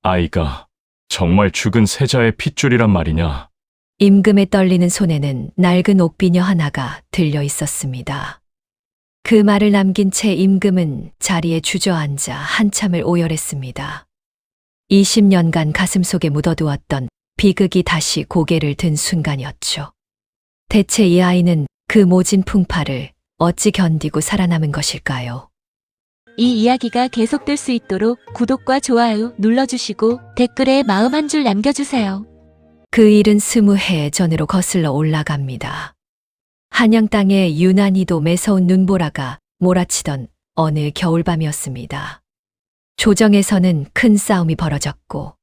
아이가 정말 죽은 세자의 핏줄이란 말이냐? 임금의 떨리는 손에는 낡은 옥비녀 하나가 들려 있었습니다. 그 말을 남긴 채 임금은 자리에 주저앉아 한참을 오열했습니다. 20년간 가슴속에 묻어두었던 비극이 다시 고개를 든 순간이었죠. 대체 이 아이는 그 모진 풍파를 어찌 견디고 살아남은 것일까요? 이 이야기가 계속될 수 있도록 구독과 좋아요 눌러주시고 댓글에 마음 한 줄 남겨주세요. 그 일은 20해 전으로 거슬러 올라갑니다. 한양 땅에 유난히도 매서운 눈보라가 몰아치던 어느 겨울밤이었습니다. 조정에서는 큰 싸움이 벌어졌고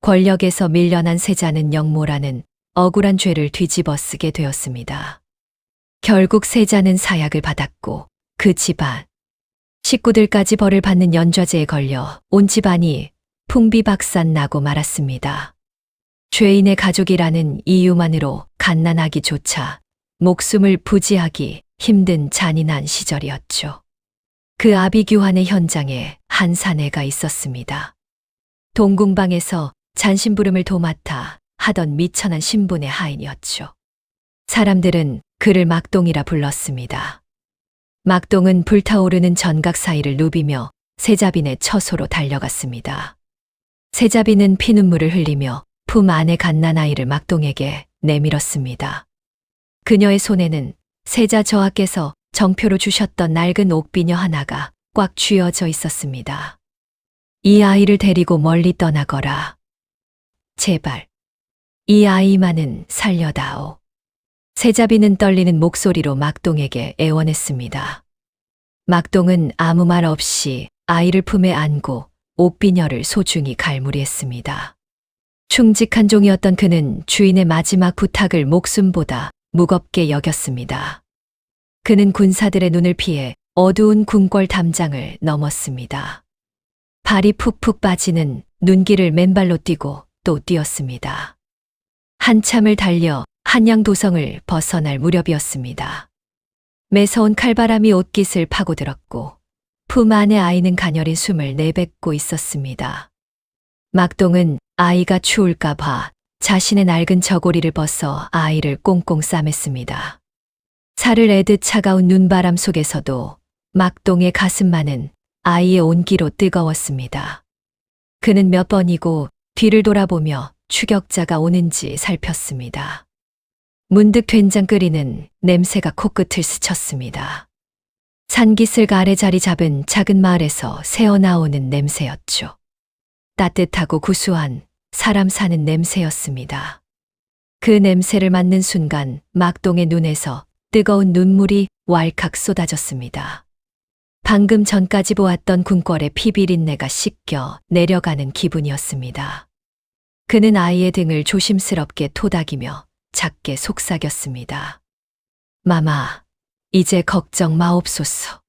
권력에서 밀려난 세자는 영모라는 억울한 죄를 뒤집어 쓰게 되었습니다. 결국 세자는 사약을 받았고 그 집안, 식구들까지 벌을 받는 연좌제에 걸려 온 집안이 풍비박산 나고 말았습니다. 죄인의 가족이라는 이유만으로 갓난아기조차 목숨을 부지하기 힘든 잔인한 시절이었죠. 그 아비규환의 현장에 한 사내가 있었습니다. 동궁방에서 잔심부름을 도맡아 하던 미천한 신분의 하인이었죠. 사람들은 그를 막동이라 불렀습니다. 막동은 불타오르는 전각 사이를 누비며 세자빈의 처소로 달려갔습니다. 세자빈은 피눈물을 흘리며 품 안에 갓난아이를 막동에게 내밀었습니다. 그녀의 손에는 세자 저하께서 정표로 주셨던 낡은 옥비녀 하나가 꽉 쥐어져 있었습니다. 이 아이를 데리고 멀리 떠나거라. 제발, 이 아이만은 살려다오. 세자비는 떨리는 목소리로 막동에게 애원했습니다. 막동은 아무 말 없이 아이를 품에 안고 옥비녀를 소중히 갈무리했습니다. 충직한 종이었던 그는 주인의 마지막 부탁을 목숨보다 무겁게 여겼습니다. 그는 군사들의 눈을 피해 어두운 궁궐 담장을 넘었습니다. 발이 푹푹 빠지는 눈길을 맨발로 뛰고 또 뛰었습니다. 한참을 달려 한양 도성을 벗어날 무렵이었습니다. 매서운 칼바람이 옷깃을 파고들었고 품 안에 아이는 가녀린 숨을 내뱉고 있었습니다. 막동은 아이가 추울까 봐 자신의 낡은 저고리를 벗어 아이를 꽁꽁 싸맸습니다. 살을 애듯 차가운 눈바람 속에서도 막동의 가슴만은 아이의 온기로 뜨거웠습니다. 그는 몇 번이고 뒤를 돌아보며 추격자가 오는지 살폈습니다. 문득 된장 끓이는 냄새가 코끝을 스쳤습니다. 산기슭 아래 자리 잡은 작은 마을에서 새어나오는 냄새였죠. 따뜻하고 구수한 사람 사는 냄새였습니다. 그 냄새를 맡는 순간 막동의 눈에서 뜨거운 눈물이 왈칵 쏟아졌습니다. 방금 전까지 보았던 궁궐의 피비린내가 씻겨 내려가는 기분이었습니다. 그는 아이의 등을 조심스럽게 토닥이며 작게 속삭였습니다. 마마, 이제 걱정 마옵소서.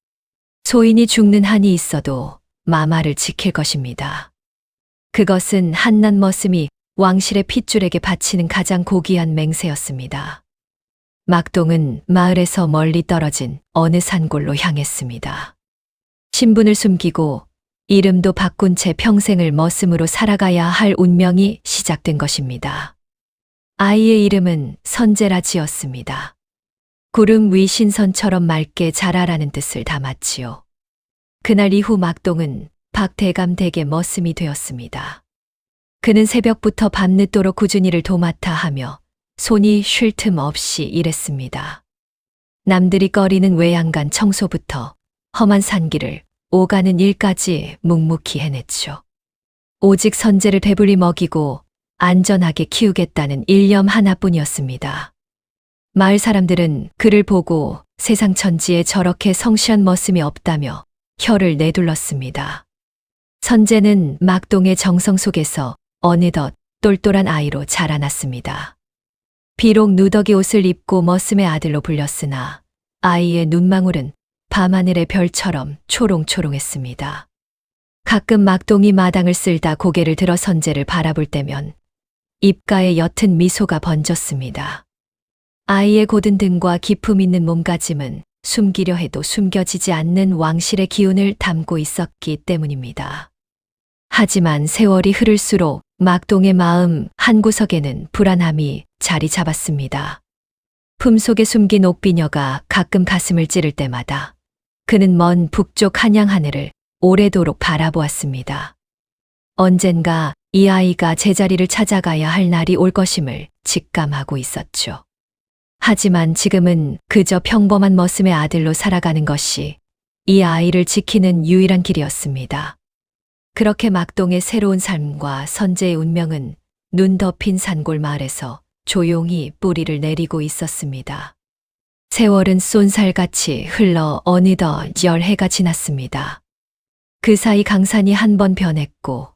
소인이 죽는 한이 있어도 마마를 지킬 것입니다. 그것은 한낱 머슴이 왕실의 핏줄에게 바치는 가장 고귀한 맹세였습니다. 막동은 마을에서 멀리 떨어진 어느 산골로 향했습니다. 신분을 숨기고 이름도 바꾼 채 평생을 머슴으로 살아가야 할 운명이 시작된 것입니다. 아이의 이름은 선재라 지었습니다. 구름 위 신선처럼 맑게 자라라는 뜻을 담았지요. 그날 이후 막동은 박대감 댁의 머슴이 되었습니다. 그는 새벽부터 밤늦도록 꾸준히를 도맡아 하며 손이 쉴 틈 없이 일했습니다. 남들이 꺼리는 외양간 청소부터 험한 산길을 오가는 일까지 묵묵히 해냈죠. 오직 선재를 배불리 먹이고 안전하게 키우겠다는 일념 하나뿐이었습니다. 마을 사람들은 그를 보고 세상 천지에 저렇게 성실한 머슴이 없다며 혀를 내둘렀습니다. 선재는 막동의 정성 속에서 어느덧 똘똘한 아이로 자라났습니다. 비록 누더기 옷을 입고 머슴의 아들로 불렸으나 아이의 눈망울은 밤하늘의 별처럼 초롱초롱했습니다. 가끔 막동이 마당을 쓸다 고개를 들어 선재를 바라볼 때면 입가에 옅은 미소가 번졌습니다. 아이의 고든 등과 기품 있는 몸가짐은 숨기려 해도 숨겨지지 않는 왕실의 기운을 담고 있었기 때문입니다. 하지만 세월이 흐를수록 막동의 마음 한구석에는 불안함이 자리 잡았습니다. 품속에 숨긴 옥비녀가 가끔 가슴을 찌를 때마다 그는 먼 북쪽 한양 하늘을 오래도록 바라보았습니다. 언젠가 이 아이가 제자리를 찾아가야 할 날이 올 것임을 직감하고 있었죠. 하지만 지금은 그저 평범한 머슴의 아들로 살아가는 것이 이 아이를 지키는 유일한 길이었습니다. 그렇게 막동의 새로운 삶과 선제의 운명은 눈 덮인 산골 마을에서 조용히 뿌리를 내리고 있었습니다. 세월은 쏜살같이 흘러 어느덧 10해가 지났습니다. 그 사이 강산이 한 번 변했고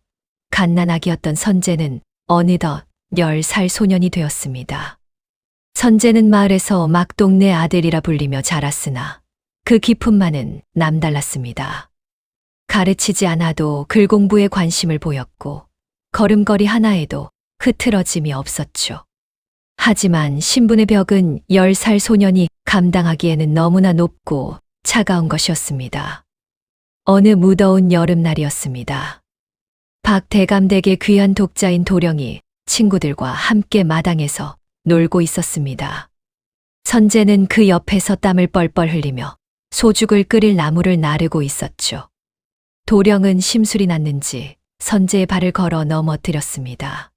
갓난아기였던 선제는 어느덧 10살 소년이 되었습니다. 선제는 마을에서 막동네 아들이라 불리며 자랐으나 그 기품만은 남달랐습니다. 가르치지 않아도 글 공부에 관심을 보였고 걸음걸이 하나에도 흐트러짐이 없었죠. 하지만 신분의 벽은 10살 소년이 감당하기에는 너무나 높고 차가운 것이었습니다. 어느 무더운 여름날이었습니다. 박대감댁의 귀한 독자인 도령이 친구들과 함께 마당에서 놀고 있었습니다. 선제는 그 옆에서 땀을 뻘뻘 흘리며 소죽을 끓일 나무를 나르고 있었죠. 도령은 심술이 났는지 선제의 발을 걸어 넘어뜨렸습니다.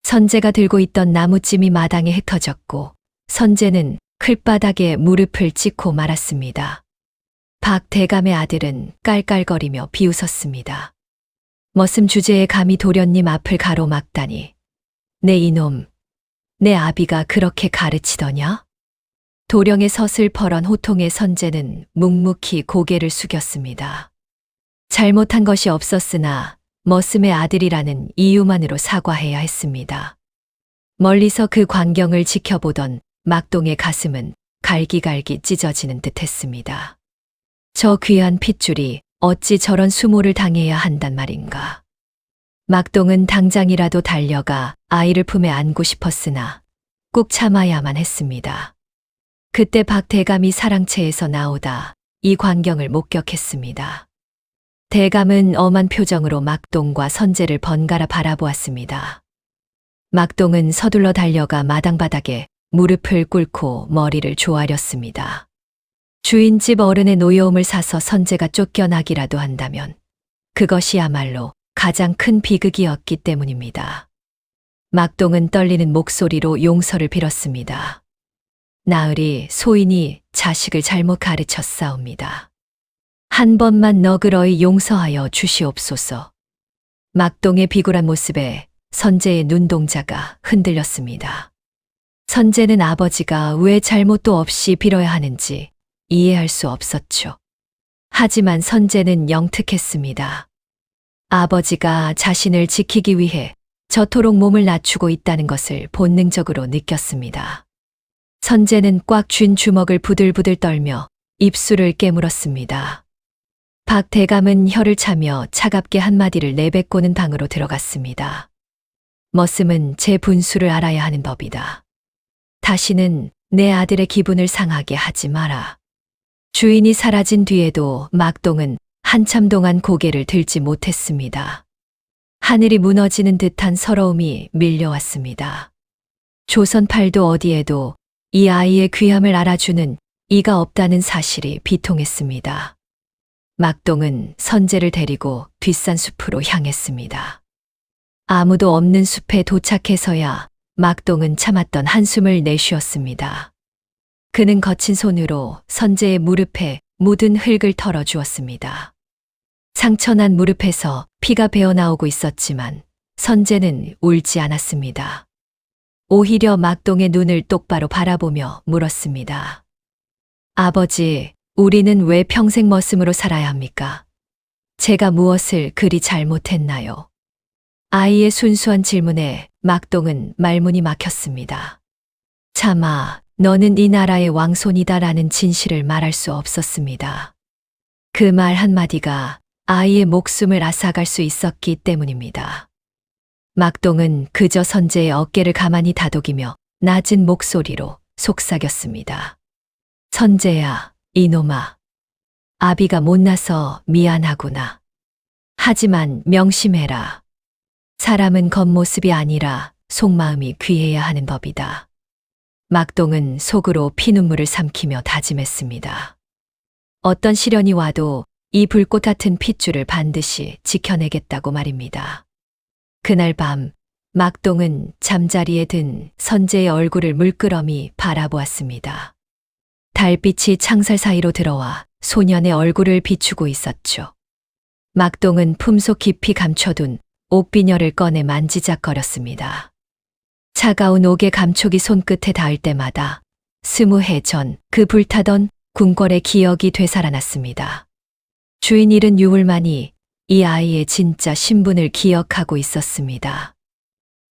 선제가 들고 있던 나무찜이 마당에 흩어졌고 선제는 클바닥에 무릎을 찍고 말았습니다. 박대감의 아들은 깔깔거리며 비웃었습니다. 머슴 주제에 감히 도련님 앞을 가로막다니. 내 이놈, 내 아비가 그렇게 가르치더냐? 도령의 서슬퍼런 호통에 선제는 묵묵히 고개를 숙였습니다. 잘못한 것이 없었으나 머슴의 아들이라는 이유만으로 사과해야 했습니다. 멀리서 그 광경을 지켜보던 막동의 가슴은 갈기갈기 찢어지는 듯했습니다. 저 귀한 핏줄이 어찌 저런 수모를 당해야 한단 말인가. 막동은 당장이라도 달려가 아이를 품에 안고 싶었으나 꾹 참아야만 했습니다. 그때 박대감이 사랑채에서 나오다 이 광경을 목격했습니다. 대감은 엄한 표정으로 막동과 선제를 번갈아 바라보았습니다. 막동은 서둘러 달려가 마당바닥에 무릎을 꿇고 머리를 조아렸습니다. 주인집 어른의 노여움을 사서 선제가 쫓겨나기라도 한다면 그것이야말로 가장 큰 비극이었기 때문입니다. 막동은 떨리는 목소리로 용서를 빌었습니다. 나으리 소인이 자식을 잘못 가르쳤사옵니다. 한 번만 너그러이 용서하여 주시옵소서. 막동의 비굴한 모습에 선제의 눈동자가 흔들렸습니다. 선제는 아버지가 왜 잘못도 없이 빌어야 하는지 이해할 수 없었죠. 하지만 선제는 영특했습니다. 아버지가 자신을 지키기 위해 저토록 몸을 낮추고 있다는 것을 본능적으로 느꼈습니다. 선제는 꽉 쥔 주먹을 부들부들 떨며 입술을 깨물었습니다. 박대감은 혀를 차며 차갑게 한마디를 내뱉고는 방으로 들어갔습니다. 머슴은 제 분수를 알아야 하는 법이다. 다시는 내 아들의 기분을 상하게 하지 마라. 주인이 사라진 뒤에도 막동은 한참 동안 고개를 들지 못했습니다. 하늘이 무너지는 듯한 서러움이 밀려왔습니다. 조선팔도 어디에도 이 아이의 귀함을 알아주는 이가 없다는 사실이 비통했습니다. 막동은 선제를 데리고 뒷산 숲으로 향했습니다. 아무도 없는 숲에 도착해서야 막동은 참았던 한숨을 내쉬었습니다. 그는 거친 손으로 선제의 무릎에 묻은 흙을 털어주었습니다. 상처난 무릎에서 피가 배어나오고 있었지만 선제는 울지 않았습니다. 오히려 막동의 눈을 똑바로 바라보며 물었습니다. 아버지, 우리는 왜 평생 머슴으로 살아야 합니까? 제가 무엇을 그리 잘못했나요? 아이의 순수한 질문에 막동은 말문이 막혔습니다. 차마 너는 이 나라의 왕손이다라는 진실을 말할 수 없었습니다. 그 말 한마디가 아이의 목숨을 앗아갈 수 있었기 때문입니다. 막동은 그저 선제의 어깨를 가만히 다독이며 낮은 목소리로 속삭였습니다. 선제야, 이놈아. 아비가 못나서 미안하구나. 하지만 명심해라. 사람은 겉모습이 아니라 속마음이 귀해야 하는 법이다. 막동은 속으로 피눈물을 삼키며 다짐했습니다. 어떤 시련이 와도 이 불꽃 같은 핏줄을 반드시 지켜내겠다고 말입니다. 그날 밤 막동은 잠자리에 든 선재의 얼굴을 물끄러미 바라보았습니다. 달빛이 창살 사이로 들어와 소년의 얼굴을 비추고 있었죠. 막동은 품속 깊이 감춰둔 옥비녀를 꺼내 만지작거렸습니다. 차가운 옥의 감촉이 손끝에 닿을 때마다 20해 전 그 불타던 궁궐의 기억이 되살아났습니다. 주인 잃은 유울만이 이 아이의 진짜 신분을 기억하고 있었습니다.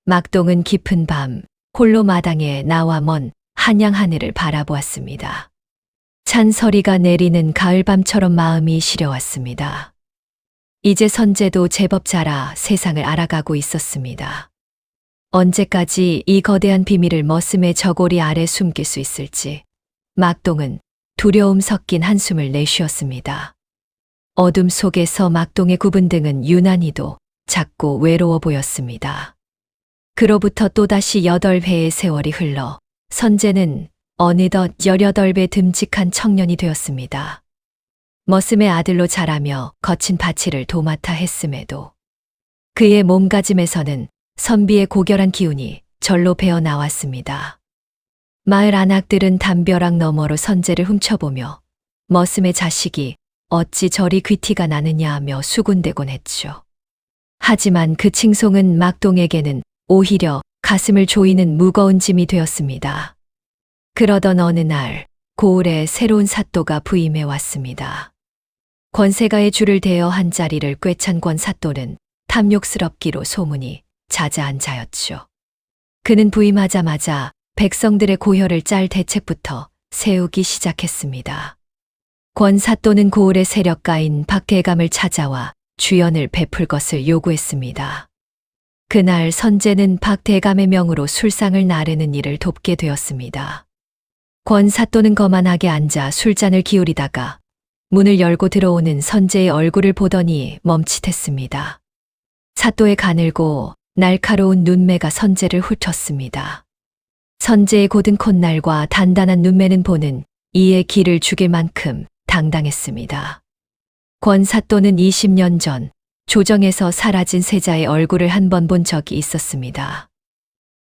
막동은 깊은 밤 홀로 마당에 나와 먼 한양 하늘을 바라보았습니다. 찬서리가 내리는 가을밤처럼 마음이 시려왔습니다. 이제 선재도 제법 자라 세상을 알아가고 있었습니다. 언제까지 이 거대한 비밀을 머슴의 저고리 아래 숨길 수 있을지 막동은 두려움 섞인 한숨을 내쉬었습니다. 어둠 속에서 막동의 굽은 등은 유난히도 작고 외로워 보였습니다. 그로부터 또다시 8회의 세월이 흘러 선재는 어느덧 18배 듬직한 청년이 되었습니다. 머슴의 아들로 자라며 거친 바치를 도맡아 했음에도 그의 몸가짐에서는 선비의 고결한 기운이 절로 배어 나왔습니다. 마을 안악들은 담벼락 너머로 선재를 훔쳐보며 머슴의 자식이 어찌 저리 귀티가 나느냐 하며 수군대곤 했죠. 하지만 그 칭송은 막동에게는 오히려 가슴을 조이는 무거운 짐이 되었습니다. 그러던 어느 날 고을에 새로운 사또가 부임해 왔습니다. 권세가의 줄을 대어 한 자리를 꿰찬 권 사또는 탐욕스럽기로 소문이 자자한 자였죠. 그는 부임하자마자 백성들의 고혈을 짤 대책부터 세우기 시작했습니다. 권 사또는 고을의 세력가인 박대감을 찾아와 주연을 베풀 것을 요구했습니다. 그날 선재는 박대감의 명으로 술상을 나르는 일을 돕게 되었습니다. 권 사또는 거만하게 앉아 술잔을 기울이다가 문을 열고 들어오는 선재의 얼굴을 보더니 멈칫했습니다. 사또의 가늘고 날카로운 눈매가 선재를 훑었습니다. 선재의 곧은 콧날과 단단한 눈매는 보는 이에 기를 죽일 만큼 당당했습니다. 권 사또는 20년 전 조정에서 사라진 세자의 얼굴을 한 번 본 적이 있었습니다.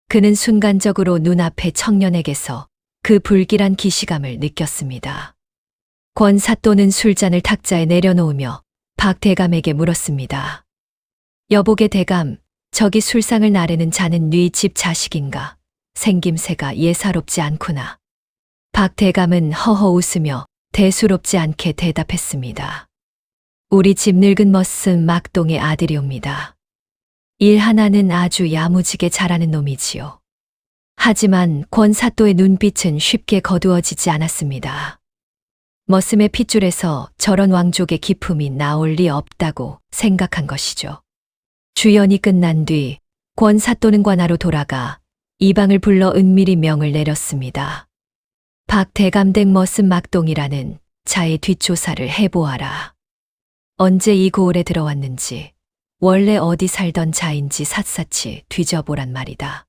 그는 순간적으로 눈앞의 청년에게서 그 불길한 기시감을 느꼈습니다. 권 사또는 술잔을 탁자에 내려놓으며 박 대감에게 물었습니다. 여보게 대감, 저기 술상을 나르는 자는 네 집 자식인가? 생김새가 예사롭지 않구나. 박 대감은 허허 웃으며 대수롭지 않게 대답했습니다. 우리 집 늙은 머슴 막동의 아들이옵니다. 일 하나는 아주 야무지게 잘하는 놈이지요. 하지만 권 사또의 눈빛은 쉽게 거두어지지 않았습니다. 머슴의 핏줄에서 저런 왕족의 기품이 나올 리 없다고 생각한 것이죠. 주연이 끝난 뒤 권 사또는 관하로 돌아가 이방을 불러 은밀히 명을 내렸습니다. 박 대감댁 머슴 막동이라는 자의 뒷조사를 해보아라. 언제 이 고을에 들어왔는지, 원래 어디 살던 자인지 샅샅이 뒤져보란 말이다.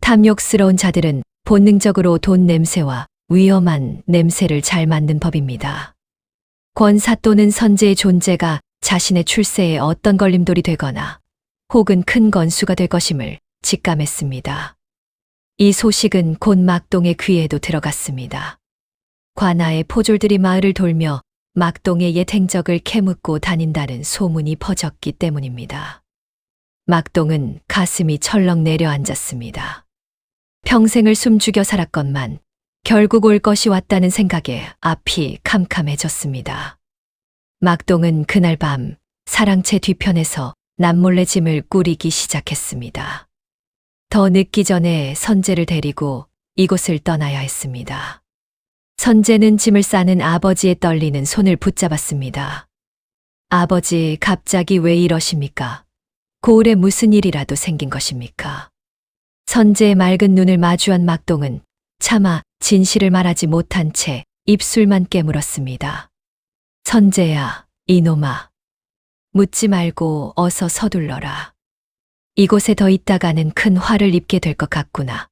탐욕스러운 자들은 본능적으로 돈 냄새와 위험한 냄새를 잘 맡는 법입니다. 권 사또는 선재의 존재가 자신의 출세에 어떤 걸림돌이 되거나 혹은 큰 건수가 될 것임을 직감했습니다. 이 소식은 곧 막동의 귀에도 들어갔습니다. 관아의 포졸들이 마을을 돌며 막동의 옛 행적을 캐묻고 다닌다는 소문이 퍼졌기 때문입니다. 막동은 가슴이 철렁 내려앉았습니다. 평생을 숨죽여 살았건만 결국 올 것이 왔다는 생각에 앞이 캄캄해졌습니다. 막동은 그날 밤 사랑채 뒤편에서 남몰래 짐을 꾸리기 시작했습니다. 더 늦기 전에 선재를 데리고 이곳을 떠나야 했습니다. 선재는 짐을 싸는 아버지의 떨리는 손을 붙잡았습니다. 아버지, 갑자기 왜 이러십니까? 고을에 무슨 일이라도 생긴 것입니까? 선재의 맑은 눈을 마주한 막동은 차마 진실을 말하지 못한 채 입술만 깨물었습니다. 선재야, 이놈아. 묻지 말고 어서 서둘러라. 이곳에 더 있다가는 큰 화를 입게 될 것 같구나.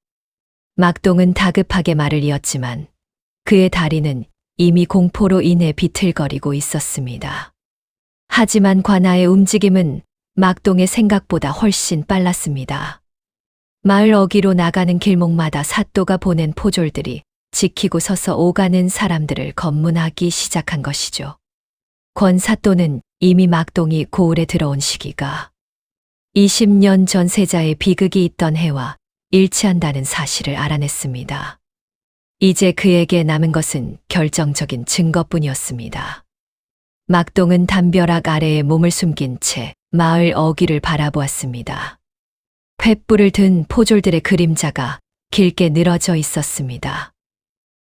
막동은 다급하게 말을 이었지만 그의 다리는 이미 공포로 인해 비틀거리고 있었습니다. 하지만 관아의 움직임은 막동의 생각보다 훨씬 빨랐습니다. 마을 어귀로 나가는 길목마다 사또가 보낸 포졸들이 지키고 서서 오가는 사람들을 검문하기 시작한 것이죠. 권 사또는 이미 막동이 고을에 들어온 시기가 20년 전 세자의 비극이 있던 해와 일치한다는 사실을 알아냈습니다. 이제 그에게 남은 것은 결정적인 증거뿐이었습니다. 막동은 담벼락 아래에 몸을 숨긴 채 마을 어귀를 바라보았습니다. 횃불을 든 포졸들의 그림자가 길게 늘어져 있었습니다.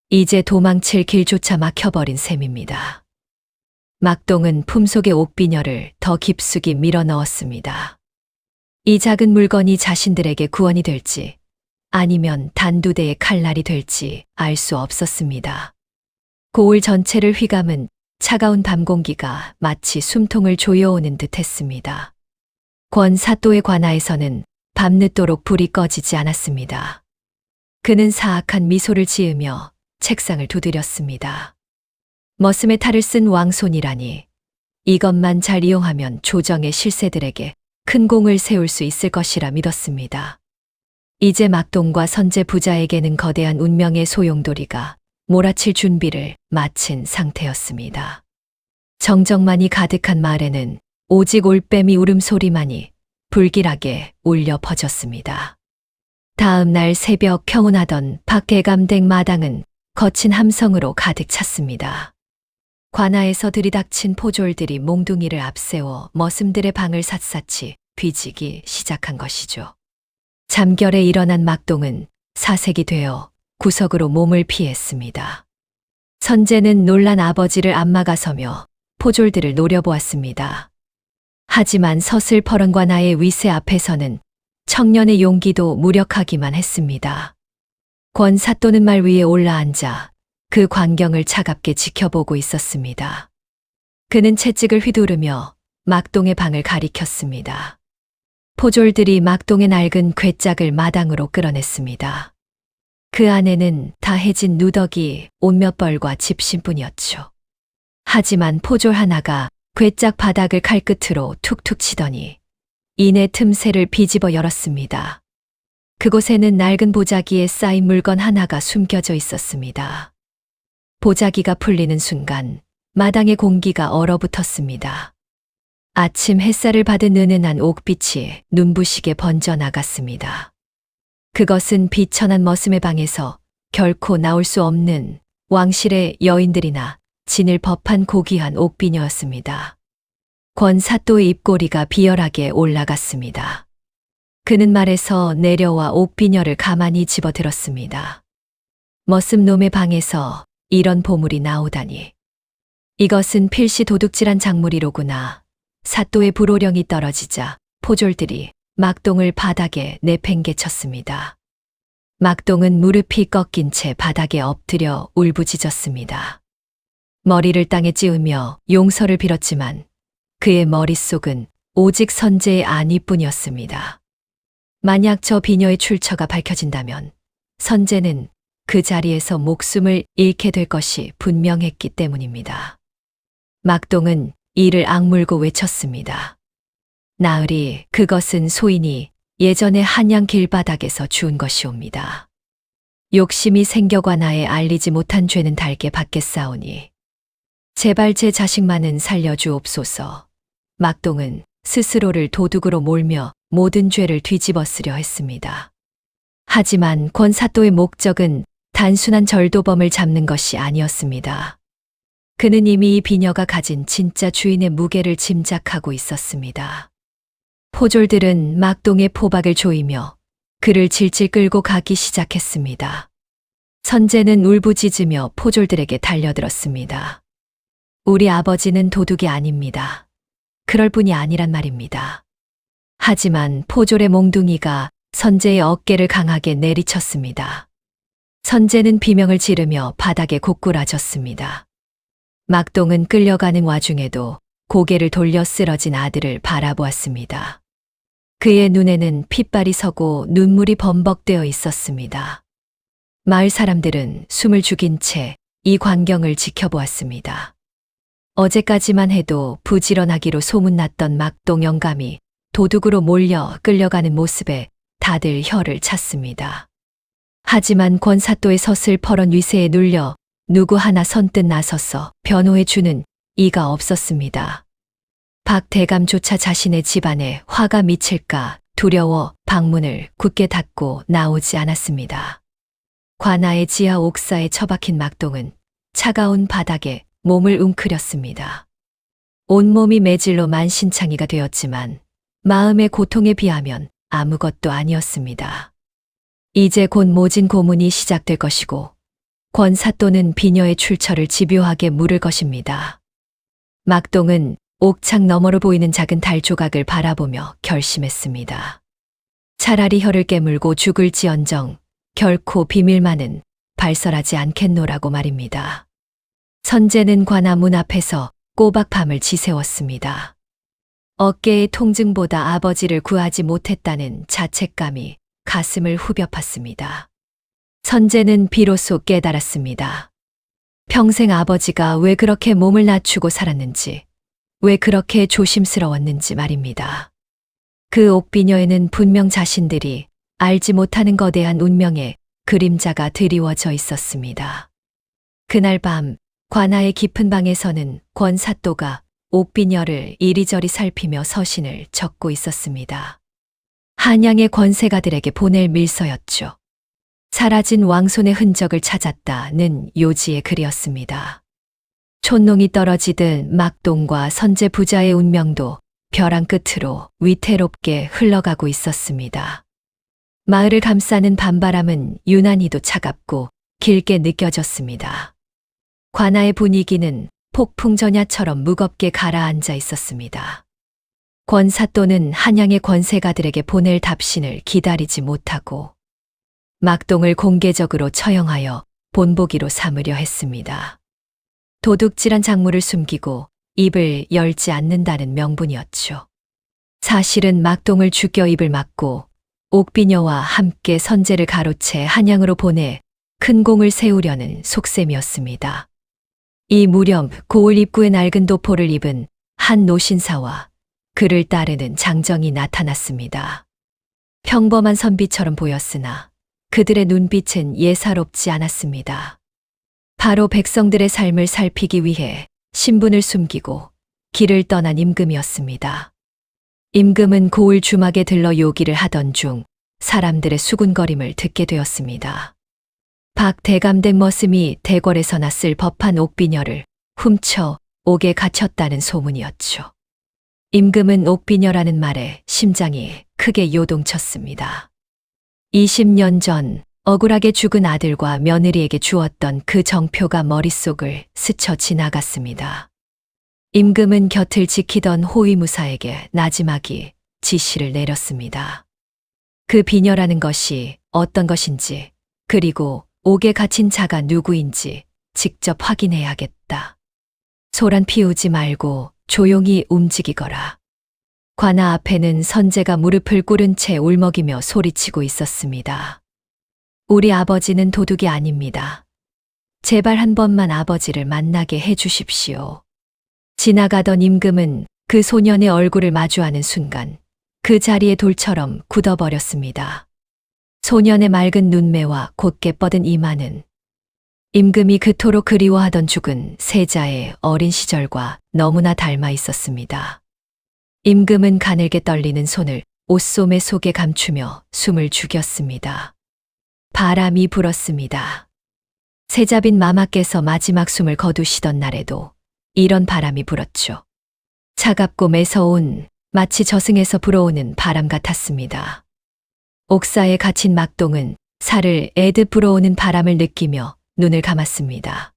이제 도망칠 길조차 막혀버린 셈입니다. 막동은 품속의 옥비녀를 더 깊숙이 밀어 넣었습니다. 이 작은 물건이 자신들에게 구원이 될지 아니면 단두대의 칼날이 될지 알 수 없었습니다. 고을 전체를 휘감은 차가운 밤 공기가 마치 숨통을 조여오는 듯 했습니다. 권 사또의 관아에서는 밤늦도록 불이 꺼지지 않았습니다. 그는 사악한 미소를 지으며 책상을 두드렸습니다. 머슴의 탈을 쓴 왕손이라니 이것만 잘 이용하면 조정의 실세들에게 큰 공을 세울 수 있을 것이라 믿었습니다. 이제 막동과 선제 부자에게는 거대한 운명의 소용돌이가 몰아칠 준비를 마친 상태였습니다. 정적만이 가득한 마을에는 오직 올빼미 울음소리만이 불길하게 울려 퍼졌습니다. 다음 날 새벽 평온하던 박개감댁 마당은 거친 함성으로 가득 찼습니다. 관아에서 들이닥친 포졸들이 몽둥이를 앞세워 머슴들의 방을 샅샅이 뒤지기 시작한 것이죠. 잠결에 일어난 막동은 사색이 되어 구석으로 몸을 피했습니다. 선제는 놀란 아버지를 안막아서며 포졸들을 노려보았습니다. 하지만 서슬퍼런 관아의 위세 앞에서는 청년의 용기도 무력하기만 했습니다. 권 사또는 말 위에 올라앉아 그 광경을 차갑게 지켜보고 있었습니다. 그는 채찍을 휘두르며 막동의 방을 가리켰습니다. 포졸들이 막동의 낡은 궤짝을 마당으로 끌어냈습니다. 그 안에는 다 해진 누더기, 옷 몇 벌과 집신뿐이었죠. 하지만 포졸 하나가 궤짝 바닥을 칼끝으로 툭툭 치더니 이내 틈새를 비집어 열었습니다. 그곳에는 낡은 보자기에 쌓인 물건 하나가 숨겨져 있었습니다. 보자기가 풀리는 순간 마당의 공기가 얼어붙었습니다. 아침 햇살을 받은 은은한 옥빛이 눈부시게 번져나갔습니다. 그것은 비천한 머슴의 방에서 결코 나올 수 없는 왕실의 여인들이나 진을 법한 고귀한 옥비녀였습니다. 권 사또의 입꼬리가 비열하게 올라갔습니다. 그는 말에서 내려와 옥비녀를 가만히 집어들었습니다. 머슴놈의 방에서 이런 보물이 나오다니. 이것은 필시 도둑질한 작물이로구나. 사또의 불호령이 떨어지자 포졸들이 막동을 바닥에 내팽개쳤습니다. 막동은 무릎이 꺾인 채 바닥에 엎드려 울부짖었습니다. 머리를 땅에 찌우며 용서를 빌었지만 그의 머릿속은 오직 선제의 안위뿐이었습니다. 만약 저 비녀의 출처가 밝혀진다면 선제는 그 자리에서 목숨을 잃게 될 것이 분명했기 때문입니다. 막동은 이를 악물고 외쳤습니다. 나으리, 그것은 소인이 예전에 한양 길바닥에서 주운 것이옵니다. 욕심이 생겨 관아에 알리지 못한 죄는 달게 받겠사오니 제발 제 자식만은 살려주옵소서. 막동은 스스로를 도둑으로 몰며 모든 죄를 뒤집어쓰려 했습니다. 하지만 권 사또의 목적은 단순한 절도범을 잡는 것이 아니었습니다. 그는 이미 이 비녀가 가진 진짜 주인의 무게를 짐작하고 있었습니다. 포졸들은 막동의 포박을 조이며 그를 질질 끌고 가기 시작했습니다. 선제는 울부짖으며 포졸들에게 달려들었습니다. 우리 아버지는 도둑이 아닙니다. 그럴 뿐이 아니란 말입니다. 하지만 포졸의 몽둥이가 선제의 어깨를 강하게 내리쳤습니다. 선제는 비명을 지르며 바닥에 고꾸라졌습니다. 막동은 끌려가는 와중에도 고개를 돌려 쓰러진 아들을 바라보았습니다. 그의 눈에는 핏발이 서고 눈물이 범벅되어 있었습니다. 마을 사람들은 숨을 죽인 채 이 광경을 지켜보았습니다. 어제까지만 해도 부지런하기로 소문났던 막동 영감이 도둑으로 몰려 끌려가는 모습에 다들 혀를 찼습니다. 하지만 권사또의 서슬퍼런 위세에 눌려 누구 하나 선뜻 나서서 변호해주는 이가 없었습니다. 박 대감조차 자신의 집안에 화가 미칠까 두려워 방문을 굳게 닫고 나오지 않았습니다. 관아의 지하 옥사에 처박힌 막동은 차가운 바닥에 몸을 웅크렸습니다. 온몸이 매질로 만신창이가 되었지만 마음의 고통에 비하면 아무것도 아니었습니다. 이제 곧 모진 고문이 시작될 것이고 권사또는 비녀의 출처를 집요하게 물을 것입니다. 막동은 옥창 너머로 보이는 작은 달 조각을 바라보며 결심했습니다. 차라리 혀를 깨물고 죽을지언정 결코 비밀만은 발설하지 않겠노라고 말입니다. 선제는 관아 문 앞에서 꼬박 밤을 지새웠습니다. 어깨의 통증보다 아버지를 구하지 못했다는 자책감이 가슴을 후벼 팠습니다. 선제는 비로소 깨달았습니다. 평생 아버지가 왜 그렇게 몸을 낮추고 살았는지, 왜 그렇게 조심스러웠는지 말입니다. 그 옥비녀에는 분명 자신들이 알지 못하는 거대한 운명의 그림자가 드리워져 있었습니다. 그날 밤 관아의 깊은 방에서는 권사또가 옥비녀를 이리저리 살피며 서신을 적고 있었습니다. 한양의 권세가들에게 보낼 밀서였죠. 사라진 왕손의 흔적을 찾았다는 요지의 글이었습니다. 촌농이 떨어지듯 막동과 선제 부자의 운명도 벼랑 끝으로 위태롭게 흘러가고 있었습니다. 마을을 감싸는 밤바람은 유난히도 차갑고 길게 느껴졌습니다. 관아의 분위기는 폭풍전야처럼 무겁게 가라앉아 있었습니다. 권사또는 한양의 권세가들에게 보낼 답신을 기다리지 못하고 막동을 공개적으로 처형하여 본보기로 삼으려 했습니다. 도둑질한 작물을 숨기고 입을 열지 않는다는 명분이었죠. 사실은 막동을 죽여 입을 막고 옥비녀와 함께 선제를 가로채 한양으로 보내 큰 공을 세우려는 속셈이었습니다. 이 무렵 고을 입구에 낡은 도포를 입은 한 노신사와 그를 따르는 장정이 나타났습니다. 평범한 선비처럼 보였으나 그들의 눈빛은 예사롭지 않았습니다. 바로 백성들의 삶을 살피기 위해 신분을 숨기고 길을 떠난 임금이었습니다. 임금은 고을 주막에 들러 요기를 하던 중 사람들의 수군거림을 듣게 되었습니다. 박 대감댁 머슴이 대궐에서 났을 법한 옥비녀를 훔쳐 옥에 갇혔다는 소문이었죠. 임금은 옥비녀라는 말에 심장이 크게 요동쳤습니다. 20년 전 억울하게 죽은 아들과 며느리에게 주었던 그 정표가 머릿속을 스쳐 지나갔습니다. 임금은 곁을 지키던 호위무사에게 나지막이 지시를 내렸습니다. 그 비녀라는 것이 어떤 것인지, 그리고 옥에 갇힌 자가 누구인지 직접 확인해야겠다. 소란 피우지 말고 조용히 움직이거라. 관아 앞에는 선제가 무릎을 꿇은 채 울먹이며 소리치고 있었습니다. 우리 아버지는 도둑이 아닙니다. 제발 한 번만 아버지를 만나게 해주십시오. 지나가던 임금은 그 소년의 얼굴을 마주하는 순간 그 자리에 돌처럼 굳어버렸습니다. 소년의 맑은 눈매와 곧게 뻗은 이마는 임금이 그토록 그리워하던 죽은 세자의 어린 시절과 너무나 닮아 있었습니다. 임금은 가늘게 떨리는 손을 옷소매 속에 감추며 숨을 죽였습니다. 바람이 불었습니다. 세자빈 마마께서 마지막 숨을 거두시던 날에도 이런 바람이 불었죠. 차갑고 매서운, 마치 저승에서 불어오는 바람 같았습니다. 옥사에 갇힌 막동은 살을 애듯 불어오는 바람을 느끼며 눈을 감았습니다.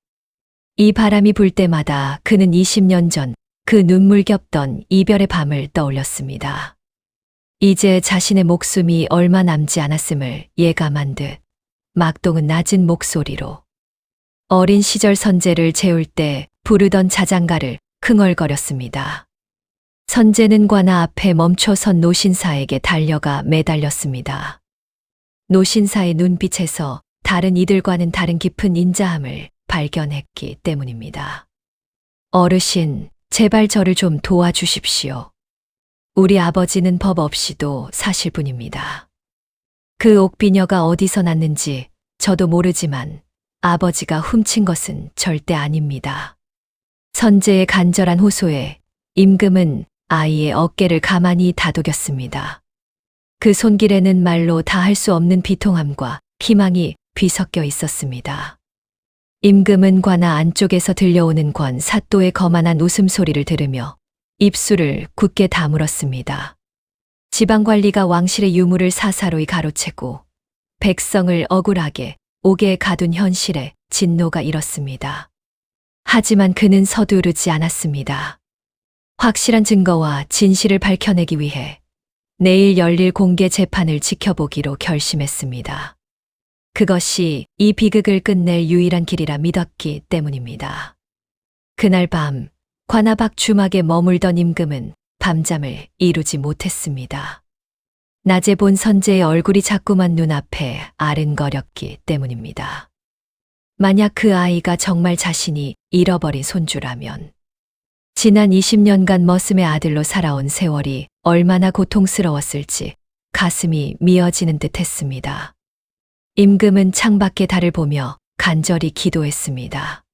이 바람이 불 때마다 그는 20년 전 그 눈물겹던 이별의 밤을 떠올렸습니다. 이제 자신의 목숨이 얼마 남지 않았음을 예감한 듯 막동은 낮은 목소리로 어린 시절 선제를 재울 때 부르던 자장가를 흥얼거렸습니다. 선재는 관아 앞에 멈춰선 노신사에게 달려가 매달렸습니다. 노신사의 눈빛에서 다른 이들과는 다른 깊은 인자함을 발견했기 때문입니다. 어르신, 제발 저를 좀 도와주십시오. 우리 아버지는 법 없이도 사실 분입니다. 그 옥비녀가 어디서 났는지 저도 모르지만 아버지가 훔친 것은 절대 아닙니다. 선재의 간절한 호소에 임금은 아이의 어깨를 가만히 다독였습니다. 그 손길에는 말로 다 할 수 없는 비통함과 희망이 뒤섞여 있었습니다. 임금은 관아 안쪽에서 들려오는 권 사또의 거만한 웃음소리를 들으며 입술을 굳게 다물었습니다. 지방관리가 왕실의 유물을 사사로이 가로채고 백성을 억울하게 옥에 가둔 현실에 진노가 일었습니다. 하지만 그는 서두르지 않았습니다. 확실한 증거와 진실을 밝혀내기 위해 내일 열릴 공개 재판을 지켜보기로 결심했습니다. 그것이 이 비극을 끝낼 유일한 길이라 믿었기 때문입니다. 그날 밤 관아 밖 주막에 머물던 임금은 밤잠을 이루지 못했습니다. 낮에 본 선재의 얼굴이 자꾸만 눈앞에 아른거렸기 때문입니다. 만약 그 아이가 정말 자신이 잃어버린 손주라면 지난 20년간 머슴의 아들로 살아온 세월이 얼마나 고통스러웠을지 가슴이 미어지는 듯 했습니다. 임금은 창밖의 달을 보며 간절히 기도했습니다.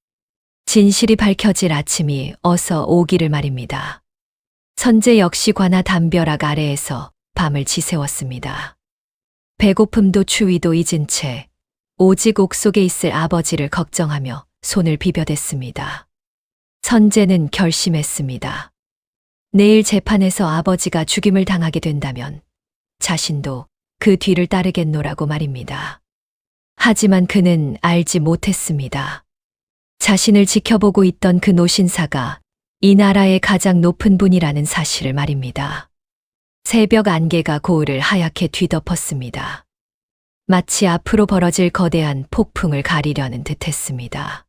진실이 밝혀질 아침이 어서 오기를 말입니다. 선재 역시 관아 담벼락 아래에서 밤을 지새웠습니다. 배고픔도 추위도 잊은 채 오직 옥 속에 있을 아버지를 걱정하며 손을 비벼댔습니다. 선재는 결심했습니다. 내일 재판에서 아버지가 죽임을 당하게 된다면 자신도 그 뒤를 따르겠노라고 말입니다. 하지만 그는 알지 못했습니다. 자신을 지켜보고 있던 그 노신사가 이 나라의 가장 높은 분이라는 사실을 말입니다. 새벽 안개가 고을을 하얗게 뒤덮었습니다. 마치 앞으로 벌어질 거대한 폭풍을 가리려는 듯했습니다.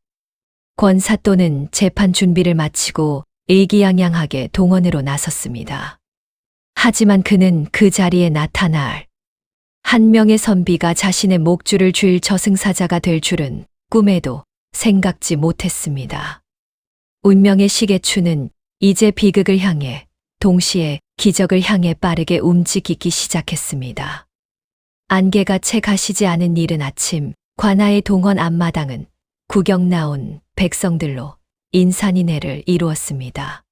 권사또는 재판 준비를 마치고 의기양양하게 동원으로 나섰습니다. 하지만 그는 그 자리에 나타날 한 명의 선비가 자신의 목줄을 쥘 저승사자가 될 줄은 꿈에도 생각지 못했습니다. 운명의 시계추는 이제 비극을 향해 동시에 기적을 향해 빠르게 움직이기 시작했습니다. 안개가 채 가시지 않은 이른 아침 관아의 동원 앞마당은 구경 나온 백성들로 인산인해를 이루었습니다.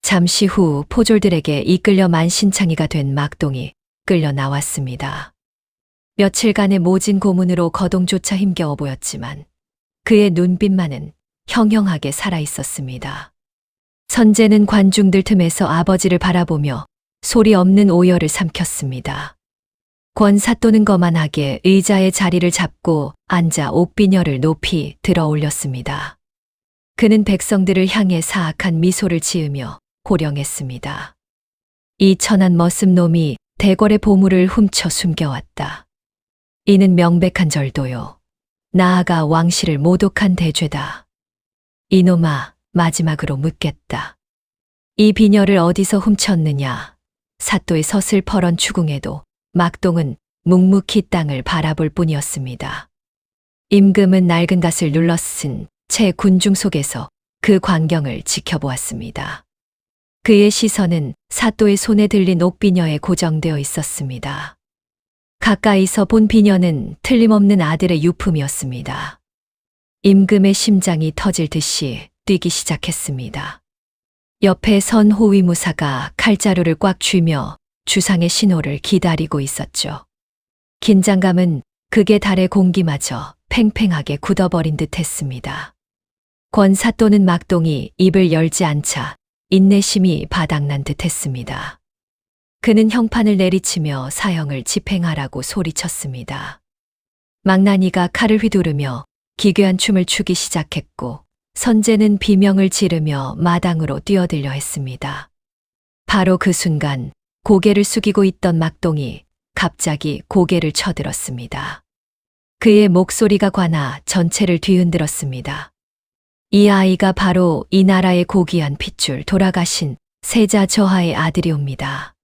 잠시 후 포졸들에게 이끌려 만신창이가 된 막동이 끌려 나왔습니다. 며칠간의 모진 고문으로 거동조차 힘겨워 보였지만 그의 눈빛만은 형형하게 살아있었습니다. 선재는 관중들 틈에서 아버지를 바라보며 소리 없는 오열을 삼켰습니다. 권사또는 거만하게 의자의 자리를 잡고 앉아 옥비녀를 높이 들어 올렸습니다. 그는 백성들을 향해 사악한 미소를 지으며 호령했습니다. 이 천한 머슴놈이 대궐의 보물을 훔쳐 숨겨왔다. 이는 명백한 절도요. 나아가 왕실을 모독한 대죄다. 이놈아, 마지막으로 묻겠다. 이 비녀를 어디서 훔쳤느냐? 사또의 서슬퍼런 추궁에도 막동은 묵묵히 땅을 바라볼 뿐이었습니다. 임금은 낡은 갓을 눌러쓴 채 군중 속에서 그 광경을 지켜보았습니다. 그의 시선은 사또의 손에 들린 옥비녀에 고정되어 있었습니다. 가까이서 본 비녀는 틀림없는 아들의 유품이었습니다. 임금의 심장이 터질 듯이 뛰기 시작했습니다. 옆에 선 호위무사가 칼자루를 꽉 쥐며 주상의 신호를 기다리고 있었죠. 긴장감은 극의 달의 공기마저 팽팽하게 굳어버린 듯 했습니다. 권사또는 막동이 입을 열지 않자 인내심이 바닥난 듯 했습니다. 그는 형판을 내리치며 사형을 집행하라고 소리쳤습니다. 망나니가 칼을 휘두르며 기괴한 춤을 추기 시작했고 선재는 비명을 지르며 마당으로 뛰어들려 했습니다. 바로 그 순간 고개를 숙이고 있던 막동이 갑자기 고개를 쳐들었습니다. 그의 목소리가 관아 전체를 뒤흔들었습니다. 이 아이가 바로 이 나라의 고귀한 핏줄 돌아가신 세자 저하의 아들이옵니다.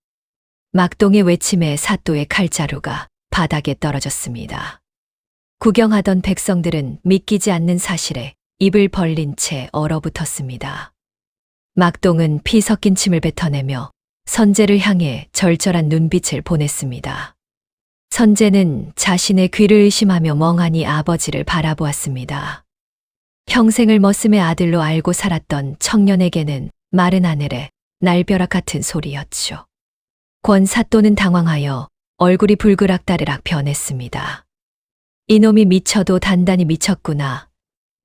막동의 외침에 사또의 칼자루가 바닥에 떨어졌습니다. 구경하던 백성들은 믿기지 않는 사실에 입을 벌린 채 얼어붙었습니다. 막동은 피 섞인 침을 뱉어내며 선제를 향해 절절한 눈빛을 보냈습니다. 선제는 자신의 귀를 의심하며 멍하니 아버지를 바라보았습니다. 평생을 머슴의 아들로 알고 살았던 청년에게는 마른 하늘에 날벼락 같은 소리였죠. 권 사또는 당황하여 얼굴이 불그락다르락 변했습니다. 이놈이 미쳐도 단단히 미쳤구나.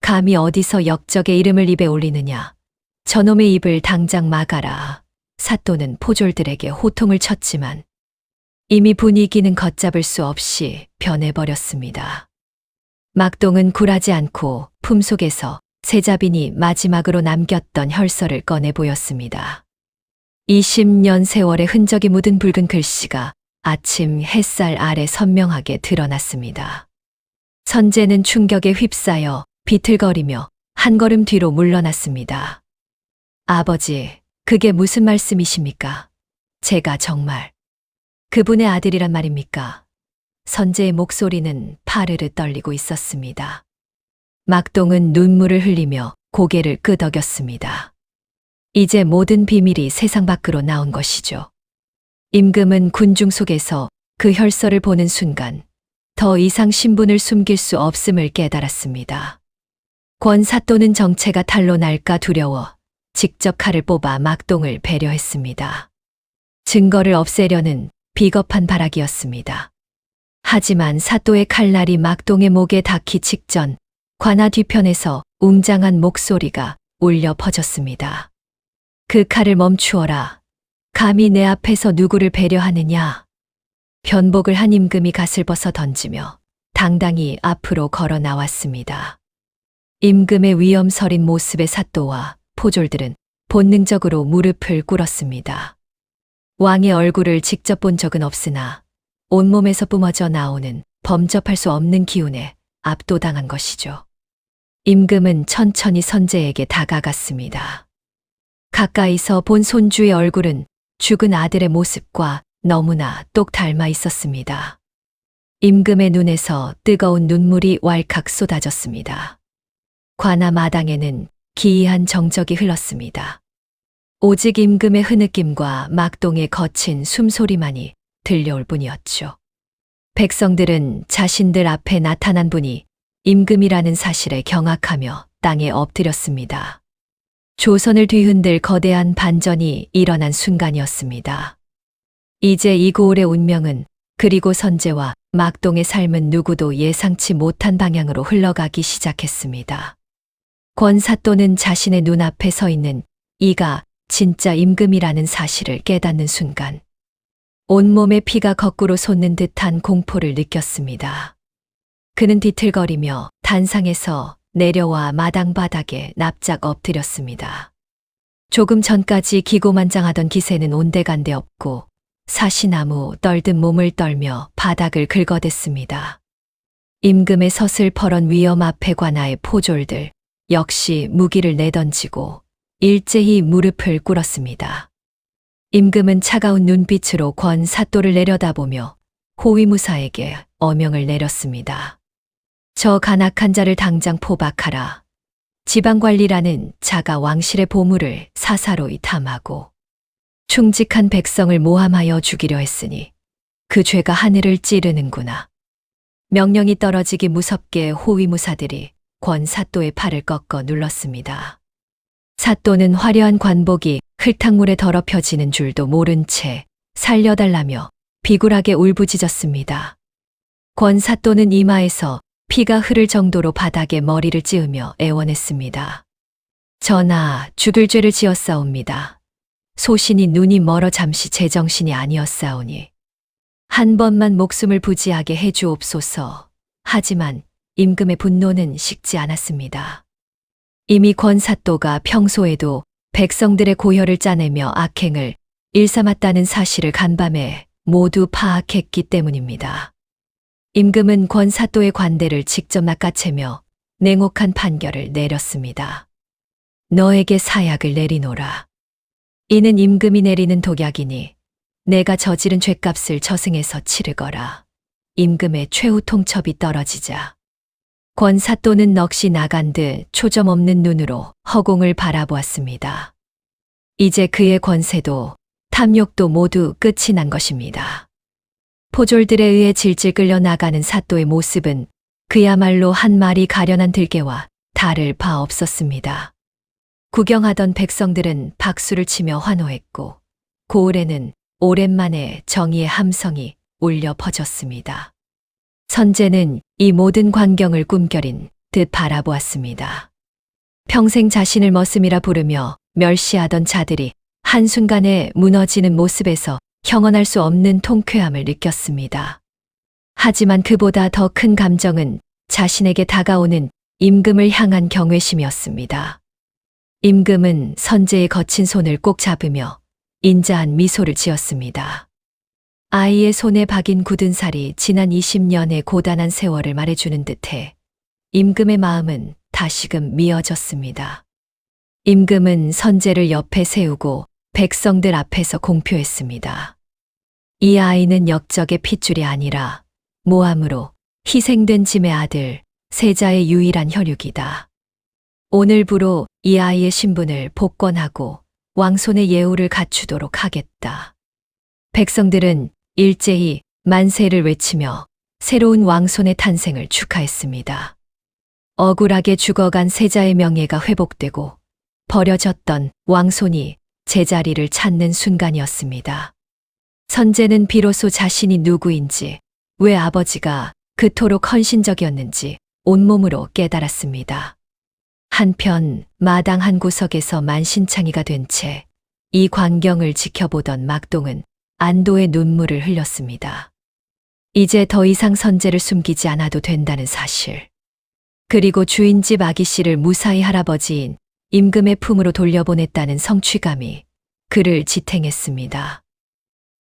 감히 어디서 역적의 이름을 입에 올리느냐. 저놈의 입을 당장 막아라. 사또는 포졸들에게 호통을 쳤지만 이미 분위기는 걷잡을 수 없이 변해버렸습니다. 막동은 굴하지 않고 품속에서 세자빈이 마지막으로 남겼던 혈서를 꺼내 보였습니다. 20년 세월의 흔적이 묻은 붉은 글씨가 아침 햇살 아래 선명하게 드러났습니다. 선제는 충격에 휩싸여 비틀거리며 한 걸음 뒤로 물러났습니다. 아버지, 그게 무슨 말씀이십니까? 제가 정말 그분의 아들이란 말입니까? 선제의 목소리는 파르르 떨리고 있었습니다. 막동은 눈물을 흘리며 고개를 끄덕였습니다. 이제 모든 비밀이 세상 밖으로 나온 것이죠. 임금은 군중 속에서 그 혈서를 보는 순간 더 이상 신분을 숨길 수 없음을 깨달았습니다. 권 사또는 정체가 탈로 날까 두려워 직접 칼을 뽑아 막동을 배려했습니다. 증거를 없애려는 비겁한 발악이었습니다. 하지만 사또의 칼날이 막동의 목에 닿기 직전 관아 뒤편에서 웅장한 목소리가 울려 퍼졌습니다. 그 칼을 멈추어라. 감히 내 앞에서 누구를 배려하느냐. 변복을 한 임금이 갓을 벗어 던지며 당당히 앞으로 걸어 나왔습니다. 임금의 위엄서린 모습의 사또와 포졸들은 본능적으로 무릎을 꿇었습니다. 왕의 얼굴을 직접 본 적은 없으나 온몸에서 뿜어져 나오는 범접할 수 없는 기운에 압도당한 것이죠. 임금은 천천히 선제에게 다가갔습니다. 가까이서 본 손주의 얼굴은 죽은 아들의 모습과 너무나 똑 닮아 있었습니다. 임금의 눈에서 뜨거운 눈물이 왈칵 쏟아졌습니다. 관아 마당에는 기이한 정적이 흘렀습니다. 오직 임금의 흐느낌과 막동의 거친 숨소리만이 들려올 뿐이었죠. 백성들은 자신들 앞에 나타난 분이 임금이라는 사실에 경악하며 땅에 엎드렸습니다. 조선을 뒤흔들 거대한 반전이 일어난 순간이었습니다. 이제 이 고을의 운명은 그리고 선제와 막동의 삶은 누구도 예상치 못한 방향으로 흘러가기 시작했습니다. 권 사또는 자신의 눈앞에 서 있는 이가 진짜 임금이라는 사실을 깨닫는 순간 온몸에 피가 거꾸로 솟는 듯한 공포를 느꼈습니다. 그는 뒤틀거리며 단상에서 내려와 마당 바닥에 납작 엎드렸습니다. 조금 전까지 기고만장하던 기세는 온데간데 없고 사시나무 떨듯 몸을 떨며 바닥을 긁어댔습니다. 임금의 서슬퍼런 위엄 앞에 관아의 포졸들 역시 무기를 내던지고 일제히 무릎을 꿇었습니다. 임금은 차가운 눈빛으로 권 사또를 내려다보며 호위무사에게 어명을 내렸습니다. 저 간악한 자를 당장 포박하라. 지방관리라는 자가 왕실의 보물을 사사로이 탐하고 충직한 백성을 모함하여 죽이려 했으니 그 죄가 하늘을 찌르는구나. 명령이 떨어지기 무섭게 호위무사들이 권 사또의 팔을 꺾어 눌렀습니다. 사또는 화려한 관복이 흙탕물에 더럽혀지는 줄도 모른 채 살려달라며 비굴하게 울부짖었습니다. 권 사또는 이마에서 피가 흐를 정도로 바닥에 머리를 찌으며 애원했습니다. 전하, 죽을 죄를 지었사옵니다. 소신이 눈이 멀어 잠시 제정신이 아니었사오니 한 번만 목숨을 부지하게 해주옵소서. 하지만 임금의 분노는 식지 않았습니다. 이미 권 사또가 평소에도 백성들의 고혈을 짜내며 악행을 일삼았다는 사실을 간밤에 모두 파악했기 때문입니다. 임금은 권 사또의 관대를 직접 낚아채며 냉혹한 판결을 내렸습니다. 너에게 사약을 내리노라. 이는 임금이 내리는 독약이니 내가 저지른 죄값을 저승에서 치르거라. 임금의 최후 통첩이 떨어지자 권사또는 넋이 나간 듯 초점 없는 눈으로 허공을 바라보았습니다. 이제 그의 권세도 탐욕도 모두 끝이 난 것입니다. 포졸들에 의해 질질 끌려 나가는 사또의 모습은 그야말로 한 마리 가련한 들개와 다를 바 없었습니다. 구경하던 백성들은 박수를 치며 환호했고 고을에는 오랜만에 정의의 함성이 울려 퍼졌습니다. 선제는 이 모든 광경을 꿈결인 듯 바라보았습니다. 평생 자신을 머슴이라 부르며 멸시하던 자들이 한순간에 무너지는 모습에서 형언할 수 없는 통쾌함을 느꼈습니다. 하지만 그보다 더 큰 감정은 자신에게 다가오는 임금을 향한 경외심이었습니다. 임금은 선제의 거친 손을 꼭 잡으며 인자한 미소를 지었습니다. 아이의 손에 박인 굳은 살이 지난 20년의 고단한 세월을 말해주는 듯해 임금의 마음은 다시금 미어졌습니다. 임금은 선제를 옆에 세우고 백성들 앞에서 공표했습니다. 이 아이는 역적의 핏줄이 아니라 모함으로 희생된 짐의 아들, 세자의 유일한 혈육이다. 오늘부로 이 아이의 신분을 복권하고 왕손의 예우를 갖추도록 하겠다. 백성들은 일제히 만세를 외치며 새로운 왕손의 탄생을 축하했습니다. 억울하게 죽어간 세자의 명예가 회복되고 버려졌던 왕손이 제자리를 찾는 순간이었습니다. 선제는 비로소 자신이 누구인지, 왜 아버지가 그토록 헌신적이었는지 온몸으로 깨달았습니다. 한편 마당 한 구석에서 만신창이가 된 채 이 광경을 지켜보던 막동은 안도의 눈물을 흘렸습니다. 이제 더 이상 선제를 숨기지 않아도 된다는 사실. 그리고 주인집 아기 씨를 무사히 할아버지인 임금의 품으로 돌려보냈다는 성취감이 그를 지탱했습니다.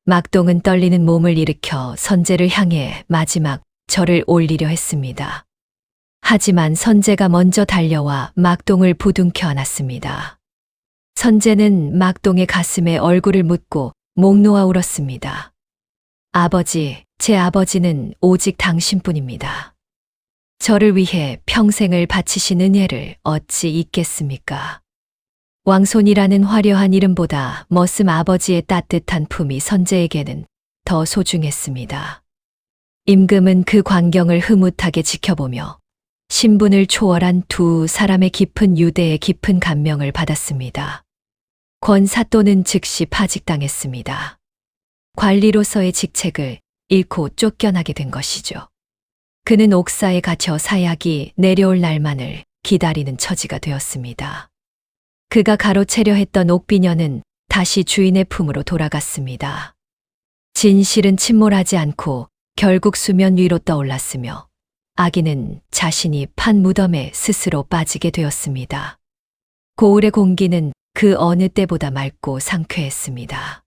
막동은 떨리는 몸을 일으켜 선제를 향해 마지막 절을 올리려 했습니다. 하지만 선제가 먼저 달려와 막동을 부둥켜 안았습니다. 선제는 막동의 가슴에 얼굴을 묻고 목 놓아 울었습니다. 아버지, 제 아버지는 오직 당신뿐입니다. 저를 위해 평생을 바치신 은혜를 어찌 잊겠습니까? 왕손이라는 화려한 이름보다 머슴 아버지의 따뜻한 품이 선제에게는 더 소중했습니다. 임금은 그 광경을 흐뭇하게 지켜보며 신분을 초월한 두 사람의 깊은 유대에 깊은 감명을 받았습니다. 권사또는 즉시 파직당했습니다. 관리로서의 직책을 잃고 쫓겨나게 된 것이죠. 그는 옥사에 갇혀 사약이 내려올 날만을 기다리는 처지가 되었습니다. 그가 가로채려 했던 옥비녀는 다시 주인의 품으로 돌아갔습니다. 진실은 침몰하지 않고 결국 수면 위로 떠올랐으며 아기는 자신이 판 무덤에 스스로 빠지게 되었습니다. 고을의 공기는 그 어느 때보다 맑고 상쾌했습니다.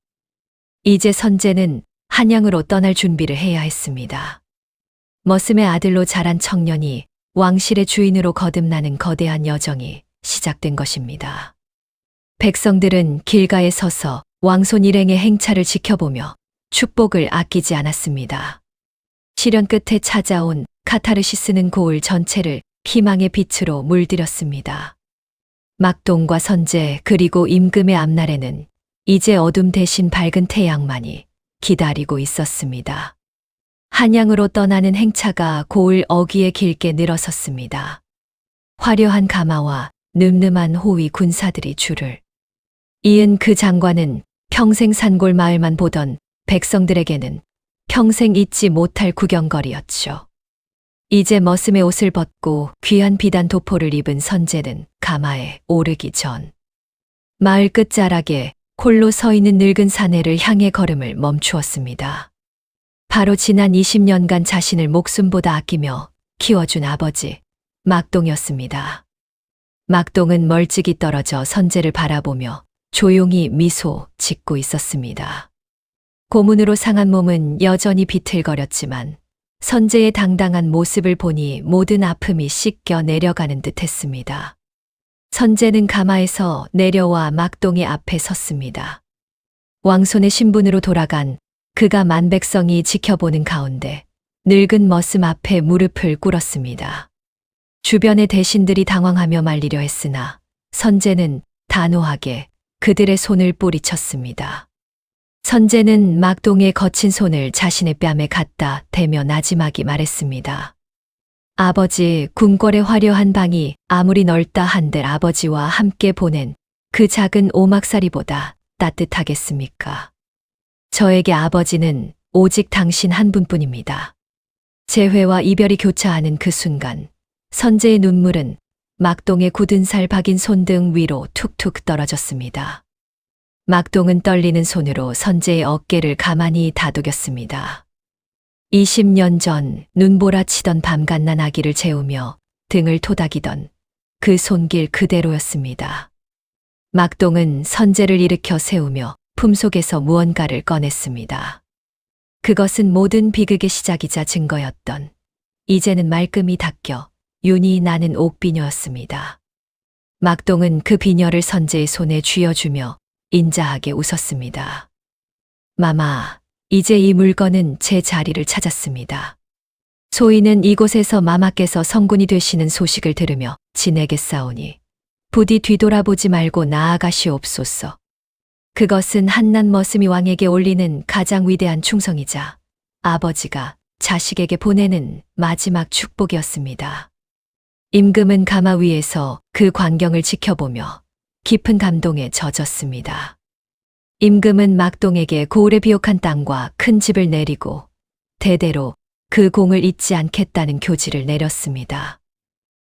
이제 선제는 한양으로 떠날 준비를 해야 했습니다. 머슴의 아들로 자란 청년이 왕실의 주인으로 거듭나는 거대한 여정이 시작된 것입니다. 백성들은 길가에 서서 왕손 일행의 행차를 지켜보며 축복을 아끼지 않았습니다. 시련 끝에 찾아온 카타르시스는 고을 전체를 희망의 빛으로 물들였습니다. 막동과 선제 그리고 임금의 앞날에는 이제 어둠 대신 밝은 태양만이 기다리고 있었습니다. 한양으로 떠나는 행차가 고을 어귀에 길게 늘어섰습니다. 화려한 가마와 늠름한 호위 군사들이 줄을 이은 그 장관은 평생 산골 마을만 보던 백성들에게는 평생 잊지 못할 구경거리였죠. 이제 머슴의 옷을 벗고 귀한 비단 도포를 입은 선제는 가마에 오르기 전 마을 끝자락에 홀로 서 있는 늙은 사내를 향해 걸음을 멈추었습니다. 바로 지난 20년간 자신을 목숨보다 아끼며 키워준 아버지 막동이었습니다. 막동은 멀찍이 떨어져 선제를 바라보며 조용히 미소 짓고 있었습니다. 고문으로 상한 몸은 여전히 비틀거렸지만 선제의 당당한 모습을 보니 모든 아픔이 씻겨 내려가는 듯 했습니다. 선제는 가마에서 내려와 막동의 앞에 섰습니다. 왕손의 신분으로 돌아간 그가 만백성이 지켜보는 가운데 늙은 머슴 앞에 무릎을 꿇었습니다. 주변의 대신들이 당황하며 말리려 했으나 선제는 단호하게 그들의 손을 뿌리쳤습니다. 선제는 막동의 거친 손을 자신의 뺨에 갖다 대며 나지막이 말했습니다. 아버지, 궁궐의 화려한 방이 아무리 넓다 한들 아버지와 함께 보낸 그 작은 오막살이보다 따뜻하겠습니까? 저에게 아버지는 오직 당신 한 분뿐입니다. 재회와 이별이 교차하는 그 순간 선제의 눈물은 막동의 굳은 살 박인 손등 위로 툭툭 떨어졌습니다. 막동은 떨리는 손으로 선제의 어깨를 가만히 다독였습니다. 20년 전 눈보라치던 밤갓난 아기를 재우며 등을 토닥이던 그 손길 그대로였습니다. 막동은 선제를 일으켜 세우며 품속에서 무언가를 꺼냈습니다. 그것은 모든 비극의 시작이자 증거였던 이제는 말끔히 닦여 윤이 나는 옥비녀였습니다. 막동은 그 비녀를 선제의 손에 쥐어주며 인자하게 웃었습니다. 마마, 이제 이 물건은 제 자리를 찾았습니다. 소인은 이곳에서 마마께서 성군이 되시는 소식을 들으며 진에게 싸우니 부디 뒤돌아보지 말고 나아가시옵소서. 그것은 한낱 머슴이 왕에게 올리는 가장 위대한 충성이자 아버지가 자식에게 보내는 마지막 축복이었습니다. 임금은 가마 위에서 그 광경을 지켜보며 깊은 감동에 젖었습니다. 임금은 막동에게 고을의 비옥한 땅과 큰 집을 내리고 대대로 그 공을 잊지 않겠다는 교지를 내렸습니다.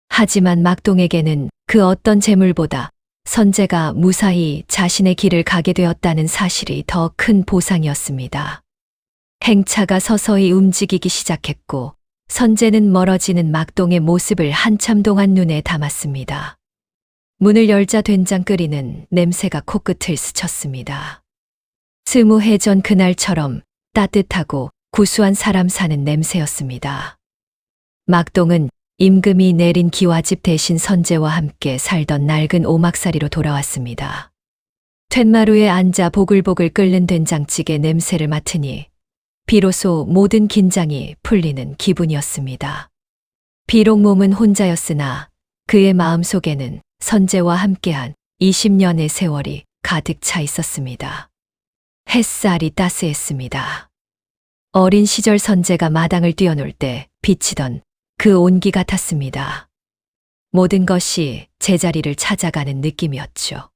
하지만 막동에게는 그 어떤 재물보다 선제가 무사히 자신의 길을 가게 되었다는 사실이 더 큰 보상이었습니다. 행차가 서서히 움직이기 시작했고 선제는 멀어지는 막동의 모습을 한참 동안 눈에 담았습니다. 문을 열자 된장 끓이는 냄새가 코끝을 스쳤습니다. 20해 전 그날처럼 따뜻하고 구수한 사람 사는 냄새였습니다. 막동은 임금이 내린 기와집 대신 선제와 함께 살던 낡은 오막살이로 돌아왔습니다. 툇마루에 앉아 보글보글 끓는 된장찌개 냄새를 맡으니 비로소 모든 긴장이 풀리는 기분이었습니다. 비록 몸은 혼자였으나 그의 마음속에는 선제와 함께한 20년의 세월이 가득 차 있었습니다. 햇살이 따스했습니다. 어린 시절 선제가 마당을 뛰어놀 때 비치던 그 온기 같았습니다. 모든 것이 제자리를 찾아가는 느낌이었죠.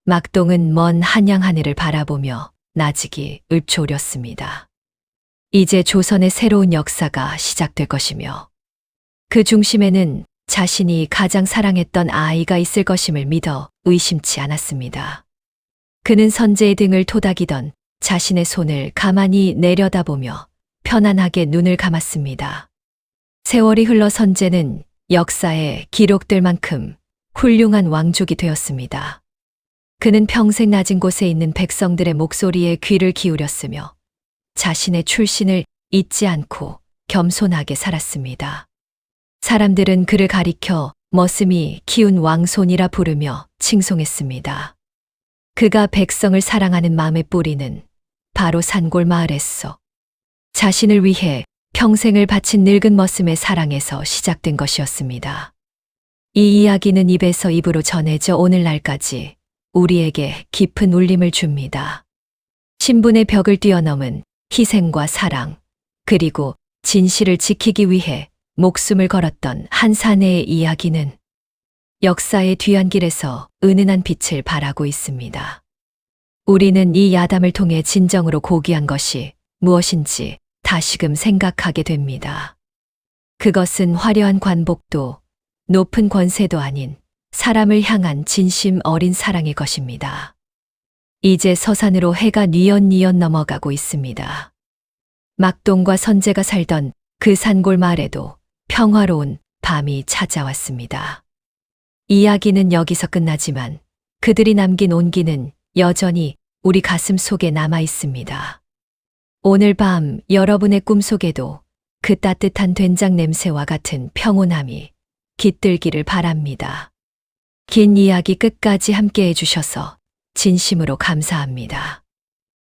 막동은 먼 한양 하늘을 바라보며 나직이 읊조렸습니다. 이제 조선의 새로운 역사가 시작될 것이며 그 중심에는 자신이 가장 사랑했던 아이가 있을 것임을 믿어 의심치 않았습니다. 그는 선제의 등을 토닥이던 자신의 손을 가만히 내려다보며 편안하게 눈을 감았습니다. 세월이 흘러 선제는 역사에 기록될 만큼 훌륭한 왕족이 되었습니다. 그는 평생 낮은 곳에 있는 백성들의 목소리에 귀를 기울였으며 자신의 출신을 잊지 않고 겸손하게 살았습니다. 사람들은 그를 가리켜 머슴이 키운 왕손이라 부르며 칭송했습니다. 그가 백성을 사랑하는 마음의 뿌리는 바로 산골 마을에서 자신을 위해 평생을 바친 늙은 머슴의 사랑에서 시작된 것이었습니다. 이 이야기는 입에서 입으로 전해져 오늘날까지 우리에게 깊은 울림을 줍니다. 신분의 벽을 뛰어넘은 희생과 사랑, 그리고 진실을 지키기 위해 목숨을 걸었던 한 사내의 이야기는 역사의 뒤안길에서 은은한 빛을 발하고 있습니다. 우리는 이 야담을 통해 진정으로 고귀한 것이 무엇인지 다시금 생각하게 됩니다. 그것은 화려한 관복도 높은 권세도 아닌 사람을 향한 진심 어린 사랑의 것입니다. 이제 서산으로 해가 뉘엿뉘엿 넘어가고 있습니다. 막동과 선제가 살던 그 산골 마을에도 평화로운 밤이 찾아왔습니다. 이야기는 여기서 끝나지만 그들이 남긴 온기는 여전히 우리 가슴 속에 남아 있습니다. 오늘 밤 여러분의 꿈속에도 그 따뜻한 된장 냄새와 같은 평온함이 깃들기를 바랍니다. 긴 이야기 끝까지 함께 해주셔서 진심으로 감사합니다.